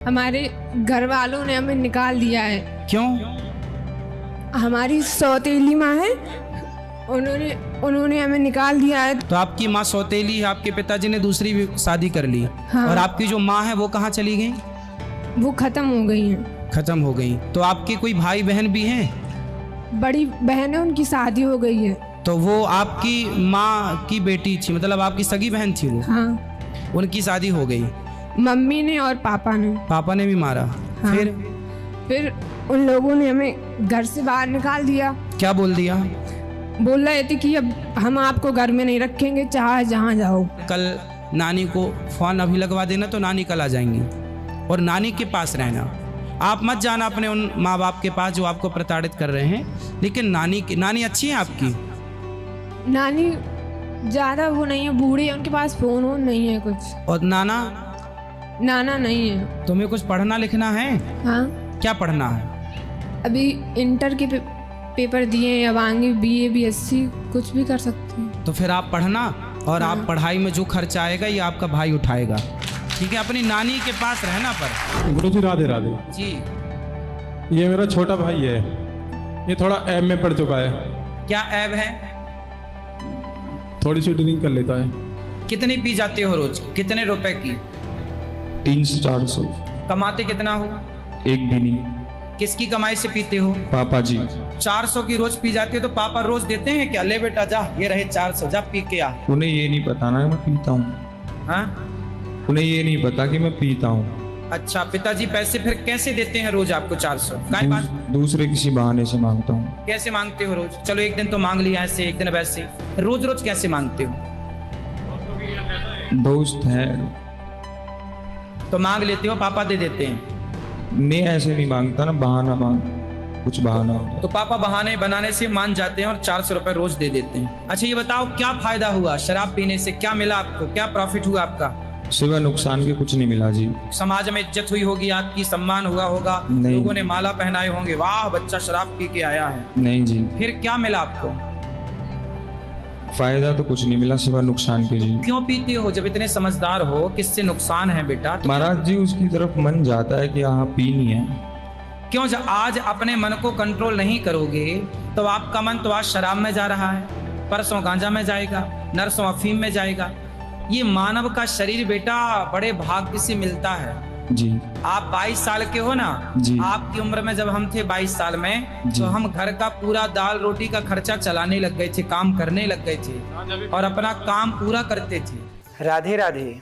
हमारे घर वालों ने हमें निकाल दिया है। क्यों? हमारी सौतेली माँ है, उन्होंने हमें निकाल दिया है। तो आपकी माँ सौतेली है, आपके पिताजी ने दूसरी भी शादी कर ली। हाँ। और आपकी जो माँ है वो कहाँ चली गई? वो खत्म हो गई हैं। खत्म हो गई। तो आपके कोई भाई बहन भी हैं? बड़ी बहन है, उनकी शादी हो गई है। तो वो आपकी माँ की बेटी थी, मतलब आपकी सगी बहन थी वो? हाँ। उनकी शादी हो गई। मम्मी ने और पापा ने। पापा ने भी मारा? हाँ। फिर उन लोगों ने हमें घर से बाहर निकाल दिया। क्या बोल दिया? बोल रहे थे कि अब हम आपको घर में नहीं रखेंगे, चाहे जहाँ जाओ। कल नानी को फोन अभी लगवा देना तो नानी कल आ जाएंगी, और नानी के पास रहना। आप मत जाना अपने उन माँ बाप के पास जो आपको प्रताड़ित कर रहे हैं। लेकिन नानी अच्छी है आपकी? नानी ज़्यादा वो नहीं है, बूढ़ी है, उनके पास फोन वोन नहीं है कुछ। और नाना नहीं है। तुम्हें कुछ पढ़ना लिखना है? हाँ। क्या पढ़ना है? अभी इंटर के पेपर दिए हैं, अब आगे BA BSc कुछ भी कर सकते हैं। तो फिर आप पढ़ना, और आप पढ़ाई में जो खर्चा आएगा ये आपका भाई उठाएगा, ठीक है? अपनी नानी के पास रहना। पर गुरु जी राधे राधे जी। ये मेरा छोटा भाई है, ये थोड़ा ऐब में पड़ चुका है। क्या ऐब है? थोड़ी सी ड्रिंक कर लेता है। कितनी पी जाते हो रोज? कितने रुपए की? 300-400। कमाते कितना हो? एक भी नहीं। किसकी कमाई से पीते हो? पापा जी। 400 की रोज पी जाते हो तो पापा रोज देते हैं क्या? ले बेटा जा, ये रहे 400, जा पी के आ। उन्हें ये नहीं पता ना मैं पीता हूँ। हाँ? उन्हें ये नहीं पता कि मैं पीता हूँ। अच्छा, पिताजी पैसे फिर कैसे देते हैं रोज आपको 400? काय बात? दूसरे किसी बहाने से मांगता हूँ। कैसे मांगते हो रोज? चलो एक दिन तो मांग लिया ऐसे, एक दिन वैसे, रोज रोज कैसे मांगते हो? दोस्त है तो मांग लेते हो, पापा दे देते हैं? मैं ऐसे नहीं मांगता ना, बहाना मांग, कुछ बहाना होता। तो पापा बहाने बनाने से मान जाते हैं और 400 रुपए रोज दे देते हैं। अच्छा ये बताओ, क्या फायदा हुआ शराब पीने से? क्या मिला आपको? क्या प्रॉफिट हुआ आपका? सिवा नुकसान के कुछ नहीं मिला जी। समाज में इज्जत हुई होगी आपकी, सम्मान हुआ होगा, नहीं। लोगों ने माला पहनाए होंगे, वाह बच्चा शराब पी के आया है। नहीं जी, फिर क्या मिला आपको? फायदा तो कुछ नहीं मिला सिवा नुकसान के जी। क्यों पीते हो जब इतने समझदार हो? किससे नुकसान है बेटा? तो महाराज जी उसकी तरफ मन जाता है कि हाँ पीनी है। क्यों आज अपने मन को कंट्रोल नहीं करोगे तो आपका मन तो आज शराब में जा रहा है, परसों गांजा में जाएगा, नरसों अफीम में जाएगा। ये मानव का शरीर बेटा बड़े भाग्य से मिलता है जी। आप 22 साल के हो ना जी। आपकी उम्र में जब हम थे 22 साल में, जी। तो हम घर का पूरा दाल रोटी का खर्चा चलाने लग गए थे, काम करने लग गए थे और अपना काम पूरा करते थे। राधे राधे,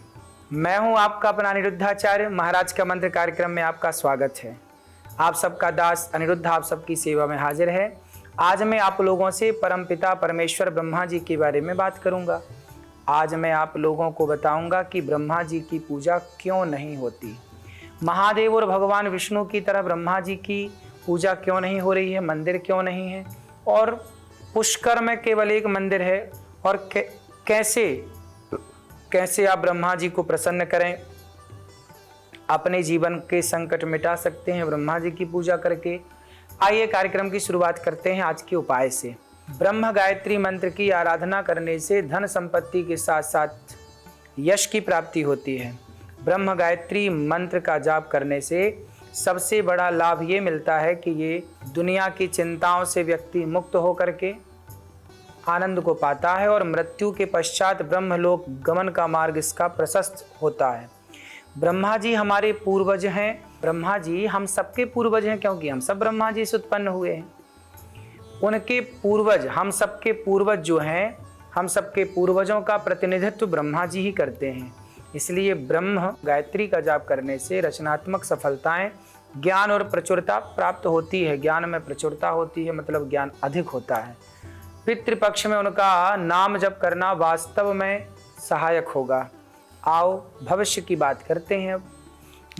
मैं हूं आपका अपना अनिरुद्धाचार्य। महाराज का मंत्र कार्यक्रम में आपका स्वागत है। आप सबका दास अनिरुद्ध आप सबकी सेवा में हाजिर है। आज मैं आप लोगों से परमपिता परमेश्वर ब्रह्मा जी के बारे में बात करूंगा। आज मैं आप लोगों को बताऊंगा कि ब्रह्मा जी की पूजा क्यों नहीं होती। महादेव और भगवान विष्णु की तरह ब्रह्मा जी की पूजा क्यों नहीं हो रही है, मंदिर क्यों नहीं है, और पुष्कर में केवल एक मंदिर है, और कैसे आप ब्रह्मा जी को प्रसन्न करें, अपने जीवन के संकट मिटा सकते हैं ब्रह्मा जी की पूजा करके। आइए कार्यक्रम की शुरुआत करते हैं आज के उपाय से। ब्रह्म गायत्री मंत्र की आराधना करने से धन संपत्ति के साथ साथ यश की प्राप्ति होती है। ब्रह्म गायत्री मंत्र का जाप करने से सबसे बड़ा लाभ ये मिलता है कि ये दुनिया की चिंताओं से व्यक्ति मुक्त होकर के आनंद को पाता है, और मृत्यु के पश्चात ब्रह्मलोक गमन का मार्ग इसका प्रशस्त होता है। ब्रह्मा जी हमारे पूर्वज हैं। ब्रह्मा जी हम सबके पूर्वज हैं, क्योंकि हम सब ब्रह्मा जी से उत्पन्न हुए हैं। उनके पूर्वज, हम सबके पूर्वज जो हैं, हम सबके पूर्वजों का प्रतिनिधित्व ब्रह्मा जी ही करते हैं। इसलिए ब्रह्म गायत्री का जाप करने से रचनात्मक सफलताएं, ज्ञान और प्रचुरता प्राप्त होती है। ज्ञान में प्रचुरता होती है, मतलब ज्ञान अधिक होता है। पितृपक्ष में उनका नाम जप करना वास्तव में सहायक होगा। आओ भविष्य की बात करते हैं।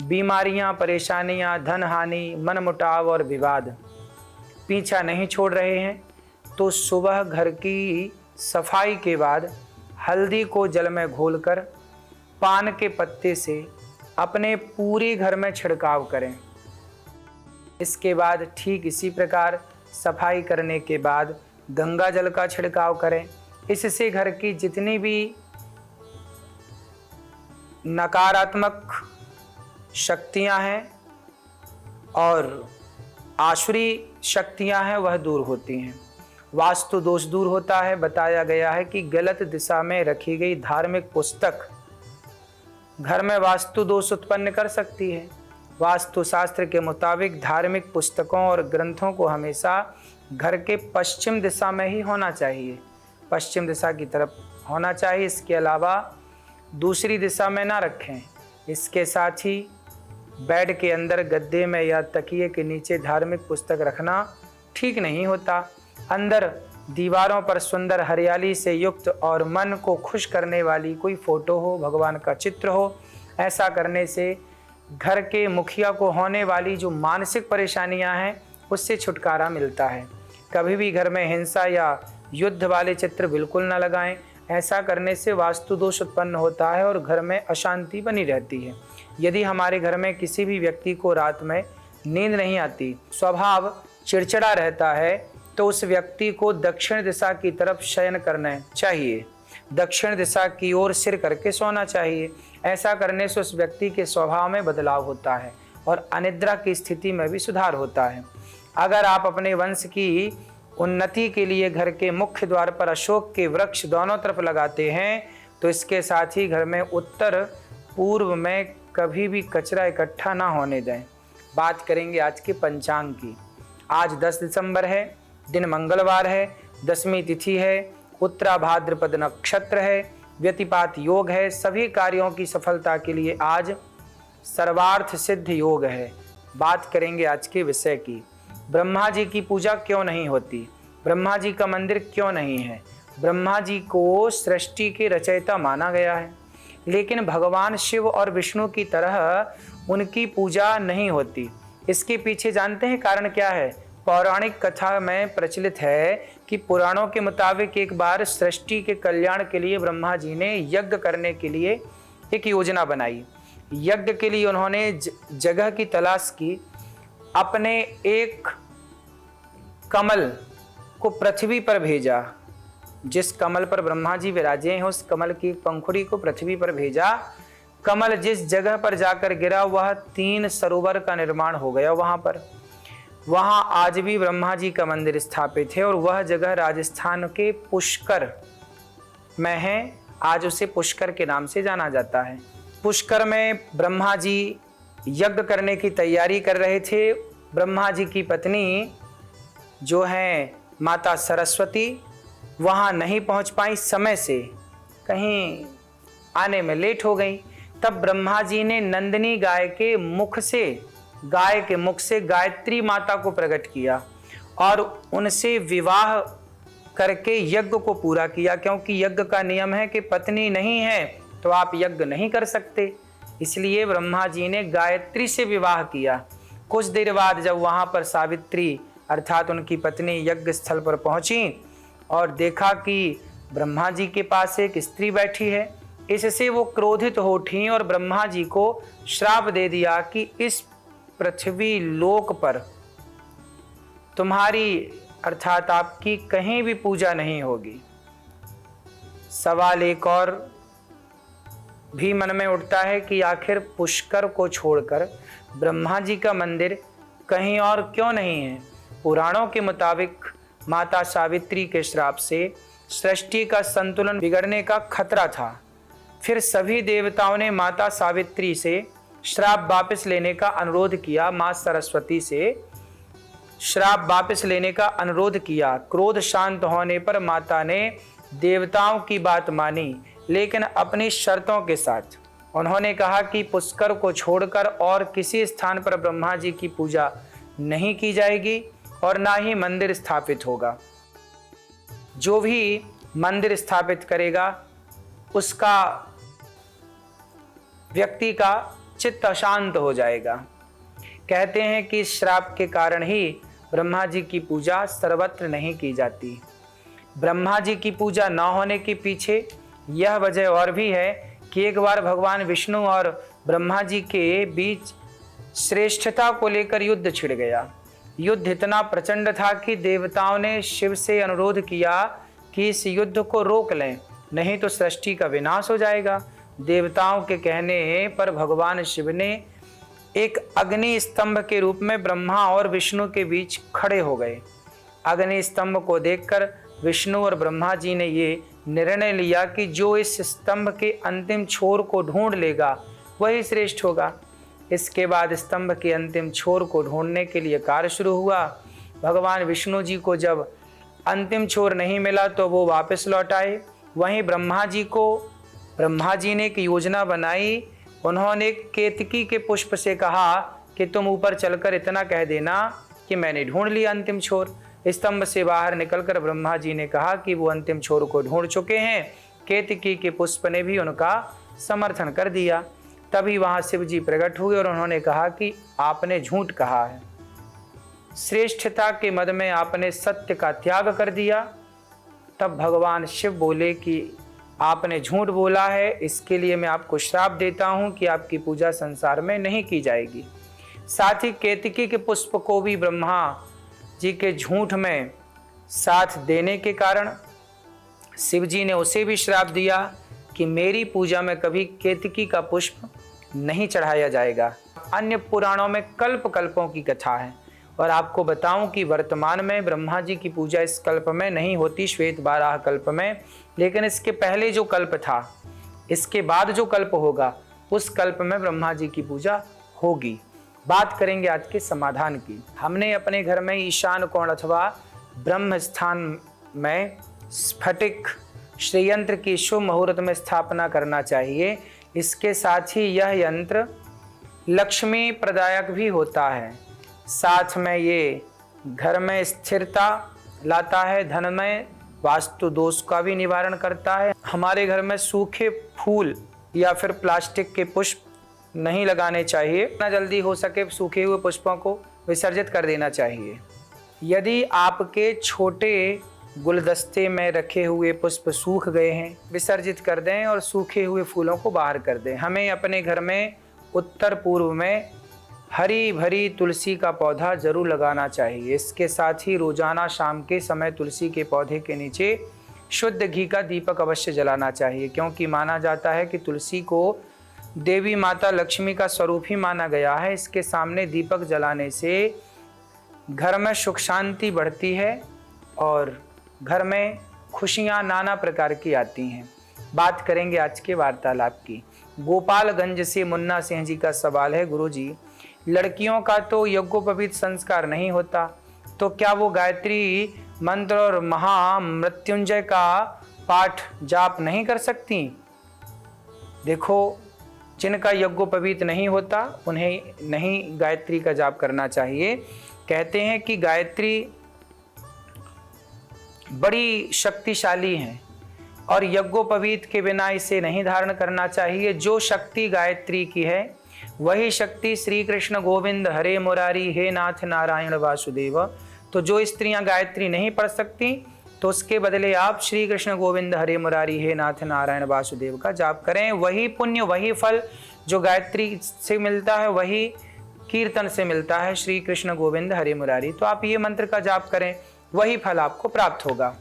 बीमारियां, परेशानियां, धन हानि, मनमुटाव और विवाद पीछा नहीं छोड़ रहे हैं, तो सुबह घर की सफाई के बाद हल्दी को जल में घोलकर पान के पत्ते से अपने पूरे घर में छिड़काव करें। इसके बाद ठीक इसी प्रकार सफाई करने के बाद गंगा जल का छिड़काव करें। इससे घर की जितनी भी नकारात्मक शक्तियां हैं और आसुरी शक्तियां हैं वह दूर होती हैं। वास्तु दोष दूर होता है। बताया गया है कि गलत दिशा में रखी गई धार्मिक पुस्तक घर में वास्तु दोष उत्पन्न कर सकती है। वास्तु शास्त्र के मुताबिक धार्मिक पुस्तकों और ग्रंथों को हमेशा घर के पश्चिम दिशा में ही होना चाहिए, पश्चिम दिशा की तरफ होना चाहिए। इसके अलावा दूसरी दिशा में ना रखें। इसके साथ ही बेड के अंदर गद्दे में या तकिए के नीचे धार्मिक पुस्तक रखना ठीक नहीं होता। अंदर दीवारों पर सुंदर हरियाली से युक्त और मन को खुश करने वाली कोई फोटो हो, भगवान का चित्र हो। ऐसा करने से घर के मुखिया को होने वाली जो मानसिक परेशानियां हैं उससे छुटकारा मिलता है। कभी भी घर में हिंसा या युद्ध वाले चित्र बिल्कुल न लगाएं। ऐसा करने से वास्तु दोष उत्पन्न होता है और घर में अशांति बनी रहती है। यदि हमारे घर में किसी भी व्यक्ति को रात में नींद नहीं आती, स्वभाव चिड़चिड़ा रहता है, तो उस व्यक्ति को दक्षिण दिशा की तरफ शयन करना चाहिए। दक्षिण दिशा की ओर सिर करके सोना चाहिए। ऐसा करने से उस व्यक्ति के स्वभाव में बदलाव होता है और अनिद्रा की स्थिति में भी सुधार होता है। अगर आप अपने वंश की उन्नति के लिए घर के मुख्य द्वार पर अशोक के वृक्ष दोनों तरफ लगाते हैं तो इसके साथ ही घर में उत्तर पूर्व में कभी भी कचरा इकट्ठा ना होने दें। बात करेंगे आज के पंचांग की। आज 10 दिसंबर है, दिन मंगलवार है, 10वीं तिथि है, उत्तरा भाद्रपद नक्षत्र है, व्यतिपात योग है। सभी कार्यों की सफलता के लिए आज सर्वार्थ सिद्ध योग है। बात करेंगे आज के विषय की। ब्रह्मा जी की पूजा क्यों नहीं होती? ब्रह्मा जी का मंदिर क्यों नहीं है? ब्रह्मा जी को सृष्टि के रचयिता माना गया है, लेकिन भगवान शिव और विष्णु की तरह उनकी पूजा नहीं होती। इसके पीछे जानते हैं कारण क्या है? पौराणिक कथा में प्रचलित है कि पुराणों के मुताबिक एक बार सृष्टि के कल्याण के लिए ब्रह्मा जी ने यज्ञ करने के लिए एक योजना बनाई। यज्ञ के लिए उन्होंने जगह की तलाश की। अपने एक कमल को पृथ्वी पर भेजा। जिस कमल पर ब्रह्मा जी विराजे हैं उस कमल की पंखुड़ी को पृथ्वी पर भेजा। कमल जिस जगह पर जाकर गिरा वह 3 सरोवर का निर्माण हो गया वहां आज भी ब्रह्मा जी का मंदिर स्थापित है और वह जगह राजस्थान के पुष्कर में है। आज उसे पुष्कर के नाम से जाना जाता है। पुष्कर में ब्रह्मा जी यज्ञ करने की तैयारी कर रहे थे। ब्रह्मा जी की पत्नी जो है माता सरस्वती वहां नहीं पहुंच पाई, समय से कहीं आने में लेट हो गई। तब ब्रह्मा जी ने नंदिनी गाय के मुख से गायत्री माता को प्रकट किया और उनसे विवाह करके यज्ञ को पूरा किया, क्योंकि यज्ञ का नियम है कि पत्नी नहीं है तो आप यज्ञ नहीं कर सकते। इसलिए ब्रह्मा जी ने गायत्री से विवाह किया। कुछ देर बाद जब वहां पर सावित्री अर्थात उनकी पत्नी यज्ञ स्थल पर पहुंची और देखा कि ब्रह्मा जी के पास एक स्त्री बैठी है, इससे वो क्रोधित हो उठी और ब्रह्मा जी को श्राप दे दिया कि इस पृथ्वी लोक पर तुम्हारी अर्थात आपकी कहीं भी पूजा नहीं होगी। सवाल एक और भी मन में उठता है कि आखिर पुष्कर को छोड़कर ब्रह्मा जी का मंदिर कहीं और क्यों नहीं है? पुराणों के मुताबिक माता सावित्री के श्राप से सृष्टि का संतुलन बिगड़ने का खतरा था। फिर सभी देवताओं ने माता सावित्री से श्राप वापस लेने का अनुरोध किया। मां सरस्वती से श्राप वापस लेने का अनुरोध किया। क्रोध शांत होने पर माता ने देवताओं की बात मानी, लेकिन अपनी शर्तों के साथ। उन्होंने कहा कि पुष्कर को छोड़कर और किसी स्थान पर ब्रह्मा जी की पूजा नहीं की जाएगी और ना ही मंदिर स्थापित होगा। जो भी मंदिर स्थापित करेगा उसका व्यक्ति का चित्त अशांत हो जाएगा। कहते हैं कि श्राप के कारण ही ब्रह्मा जी की पूजा सर्वत्र नहीं की जाती। ब्रह्मा जी की पूजा न होने के पीछे यह वजह और भी है कि एक बार भगवान विष्णु और ब्रह्मा जी के बीच श्रेष्ठता को लेकर युद्ध छिड़ गया। युद्ध इतना प्रचंड था कि देवताओं ने शिव से अनुरोध किया कि इस युद्ध को रोक लें, नहीं तो सृष्टि का विनाश हो जाएगा। देवताओं के कहने पर भगवान शिव ने एक अग्नि स्तंभ के रूप में ब्रह्मा और विष्णु के बीच खड़े हो गए। अग्नि स्तंभ को देखकर विष्णु और ब्रह्मा जी ने ये निर्णय लिया कि जो इस स्तंभ के अंतिम छोर को ढूंढ लेगा वही श्रेष्ठ होगा। इसके बाद स्तंभ के अंतिम छोर को ढूंढने के लिए कार्य शुरू हुआ। भगवान विष्णु जी को जब अंतिम छोर नहीं मिला तो वो वापस लौट आए। वहीं ब्रह्मा जी ने एक योजना बनाई। उन्होंने केतकी के पुष्प से कहा कि तुम ऊपर चलकर इतना कह देना कि मैंने ढूंढ लिया अंतिम छोर। स्तंभ से बाहर निकलकर ब्रह्मा जी ने कहा कि वो अंतिम छोर को ढूंढ चुके हैं। केतकी के पुष्प ने भी उनका समर्थन कर दिया। तभी वहां शिव जी प्रकट हुए और उन्होंने कहा कि आपने झूठ कहा है, श्रेष्ठता के मद में आपने सत्य का त्याग कर दिया। तब भगवान शिव बोले कि आपने झूठ बोला है, इसके लिए मैं आपको श्राप देता हूं कि आपकी पूजा संसार में नहीं की जाएगी। साथ ही केतकी के पुष्प को भी ब्रह्मा जी के झूठ में साथ देने के कारण शिव जी ने उसे भी श्राप दिया कि मेरी पूजा में कभी केतकी का पुष्प नहीं चढ़ाया जाएगा। अन्य पुराणों में कल्प कल्पों की कथा है और आपको बताऊं कि वर्तमान में ब्रह्मा जी की पूजा इस कल्प में नहीं होती, श्वेत बाराह कल्प में, लेकिन इसके पहले जो कल्प था, इसके बाद जो कल्प होगा, उस कल्प में ब्रह्मा जी की पूजा होगी। बात करेंगे आज के समाधान की। हमने अपने घर में ईशान कोण अथवा ब्रह्म स्थान में स्फटिक श्रीयंत्र की शुभ मुहूर्त में स्थापना करना चाहिए। इसके साथ ही यह यंत्र लक्ष्मी प्रदायक भी होता है। साथ में ये घर में स्थिरता लाता है, धन में वास्तु दोष का भी निवारण करता है। हमारे घर में सूखे फूल या फिर प्लास्टिक के पुष्प नहीं लगाने चाहिए। जितना जल्दी हो सके सूखे हुए पुष्पों को विसर्जित कर देना चाहिए। यदि आपके छोटे गुलदस्ते में रखे हुए पुष्प सूख गए हैं, विसर्जित कर दें और सूखे हुए फूलों को बाहर कर दें। हमें अपने घर में उत्तर पूर्व में हरी भरी तुलसी का पौधा जरूर लगाना चाहिए। इसके साथ ही रोजाना शाम के समय तुलसी के पौधे के नीचे शुद्ध घी का दीपक अवश्य जलाना चाहिए, क्योंकि माना जाता है कि तुलसी को देवी माता लक्ष्मी का स्वरूप ही माना गया है। इसके सामने दीपक जलाने से घर में सुख शांति बढ़ती है और घर में खुशियां नाना प्रकार की आती हैं। बात करेंगे आज के वार्तालाप की। गोपालगंज से मुन्ना सिंह जी का सवाल है, गुरुजी लड़कियों का तो यज्ञोपवीत संस्कार नहीं होता, तो क्या वो गायत्री मंत्र और महामृत्युंजय का पाठ जाप नहीं कर सकती? देखो, जिनका यज्ञोपवीत नहीं होता उन्हें नहीं गायत्री का जाप करना चाहिए। कहते हैं कि गायत्री बड़ी शक्तिशाली है और यज्ञोपवीत के बिना इसे नहीं धारण करना चाहिए। जो शक्ति गायत्री की है वही शक्ति श्री कृष्ण गोविंद हरे मुरारी हे नाथ नारायण वासुदेव। तो जो स्त्रियां गायत्री नहीं पढ़ सकती तो उसके बदले आप श्री कृष्ण गोविंद हरे मुरारी हे नाथ नारायण वासुदेव का जाप करें। वही पुण्य, वही फल जो गायत्री से मिलता है वही कीर्तन से मिलता है, श्री कृष्ण गोविंद हरे मुरारी। तो आप ये मंत्र का जाप करें, वही फल आपको प्राप्त होगा।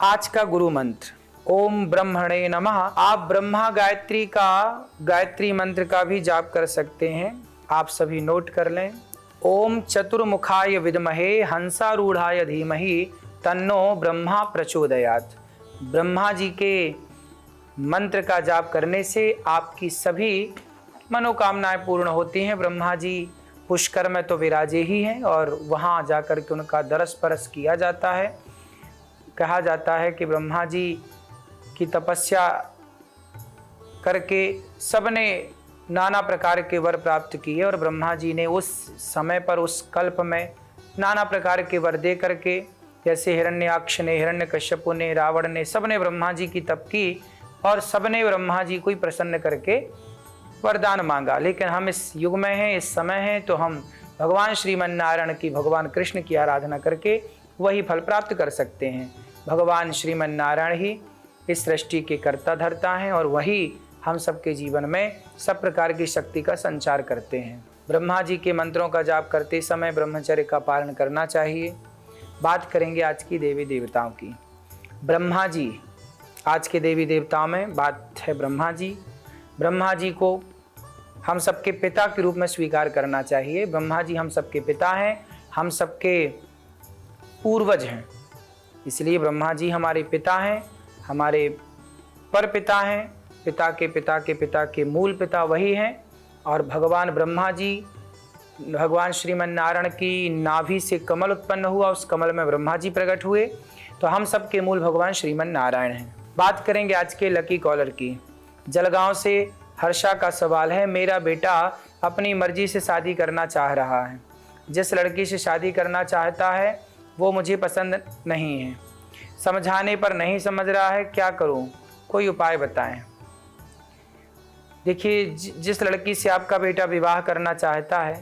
आज का गुरु मंत्र ओम ब्रह्मणे नमः। आप ब्रह्मा गायत्री मंत्र का भी जाप कर सकते हैं। आप सभी नोट कर लें। ओम चतुर्मुखाय विद्महे हंसारूढ़ाय धीमहि तन्नो ब्रह्मा प्रचोदयात्। ब्रह्मा जी के मंत्र का जाप करने से आपकी सभी मनोकामनाएं पूर्ण होती हैं। ब्रह्मा जी पुष्कर में तो विराजे ही हैं और वहां जाकर के उनका दरस परस किया जाता है। कहा जाता है कि ब्रह्मा जी की तपस्या करके सबने नाना प्रकार के वर प्राप्त किए और ब्रह्मा जी ने उस समय पर उस कल्प में नाना प्रकार के वर दे करके, जैसे हिरण्याक्ष ने, हिरण्यकश्यपु ने, रावण ने, सबने ब्रह्मा जी की तप की और सबने ब्रह्मा जी को ही प्रसन्न करके वरदान मांगा। लेकिन हम इस युग में हैं, इस समय हैं, तो हम भगवान श्रीमन नारायण की, भगवान कृष्ण की आराधना करके वही फल प्राप्त कर सकते हैं। भगवान श्रीमन नारायण ही इस सृष्टि के कर्ता धर्ता हैं और वही हम सबके जीवन में सब प्रकार की शक्ति का संचार करते हैं। ब्रह्मा जी के मंत्रों का जाप करते समय ब्रह्मचर्य का पालन करना चाहिए। बात करेंगे आज की देवी देवताओं की। ब्रह्मा जी, आज के देवी देवताओं में बात है ब्रह्मा जी। ब्रह्मा जी को हम सबके पिता के रूप में स्वीकार करना चाहिए। ब्रह्मा जी हम सबके पिता हैं, हम सबके पूर्वज हैं, इसलिए ब्रह्मा जी हमारे पिता हैं, हमारे परपिता हैं, पिता के पिता के पिता के मूल पिता वही हैं। और भगवान ब्रह्मा जी, भगवान श्रीमन नारायण की नाभि से कमल उत्पन्न हुआ, उस कमल में ब्रह्मा जी प्रकट हुए, तो हम सबके मूल भगवान श्रीमन नारायण हैं। बात करेंगे आज के लकी कॉलर की। जलगांव से हर्षा का सवाल है, मेरा बेटा अपनी मर्जी से शादी करना चाह रहा है, जिस लड़की से शादी करना चाहता है वो मुझे पसंद नहीं है, समझाने पर नहीं समझ रहा है, क्या करूं, कोई उपाय बताएं। देखिए, जिस लड़की से आपका बेटा विवाह करना चाहता है,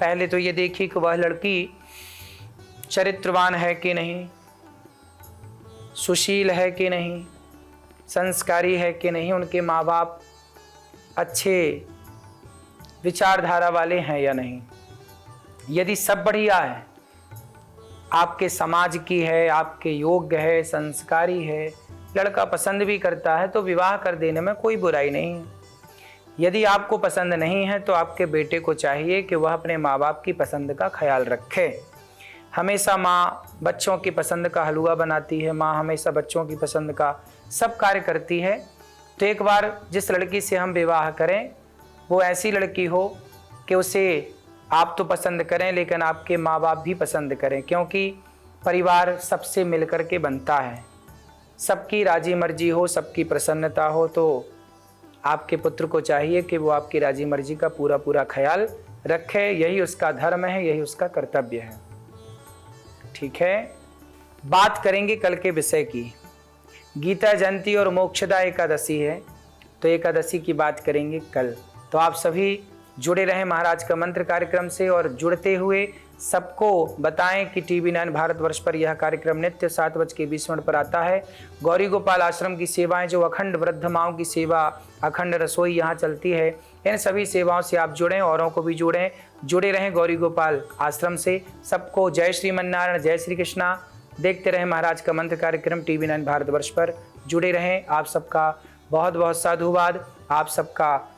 पहले तो ये देखिए कि वह लड़की चरित्रवान है कि नहीं, सुशील है कि नहीं, संस्कारी है कि नहीं, उनके माँ बाप अच्छे विचारधारा वाले हैं या नहीं। यदि सब बढ़िया है, आपके समाज की है, आपके योग्य है, संस्कारी है, लड़का पसंद भी करता है, तो विवाह कर देने में कोई बुराई नहीं है। यदि आपको पसंद नहीं है तो आपके बेटे को चाहिए कि वह अपने माँ बाप की पसंद का ख्याल रखे। हमेशा माँ बच्चों की पसंद का हलवा बनाती है, माँ हमेशा बच्चों की पसंद का सब कार्य करती है। तो एक बार जिस लड़की से हम विवाह करें वो ऐसी लड़की हो कि उसे आप तो पसंद करें लेकिन आपके माँ बाप भी पसंद करें, क्योंकि परिवार सबसे मिलकर के बनता है। सबकी राजी मर्जी हो, सबकी प्रसन्नता हो, तो आपके पुत्र को चाहिए कि वो आपकी राजी मर्जी का पूरा पूरा ख्याल रखे। यही उसका धर्म है, यही उसका कर्तव्य है। ठीक है, बात करेंगे कल के विषय की। गीता जयंती और मोक्षदा एकादशी है, तो एकादशी की बात करेंगे कल। तो आप सभी जुड़े रहें महाराज का मंत्र कार्यक्रम से, और जुड़ते हुए सबको बताएं कि TV9 भारतवर्ष पर यह कार्यक्रम नित्य 7:20 पर आता है। गौरी गोपाल आश्रम की सेवाएं, जो अखंड वृद्ध माओं की सेवा, अखंड रसोई यहाँ चलती है, इन सभी सेवाओं से आप जुड़ें, औरों को भी जुड़ें, जुड़े रहें गौरी गोपाल आश्रम से। सबको जय श्रीमन नारायण, जय श्री कृष्णा। देखते रहें महाराज का मंत्र कार्यक्रम TV9 भारतवर्ष पर, जुड़े रहें। आप सबका बहुत बहुत साधुवाद। आप सबका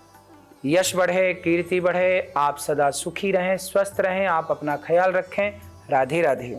यश बढ़े, कीर्ति बढ़े, आप सदा सुखी रहें, स्वस्थ रहें, आप अपना ख्याल रखें। राधे राधे।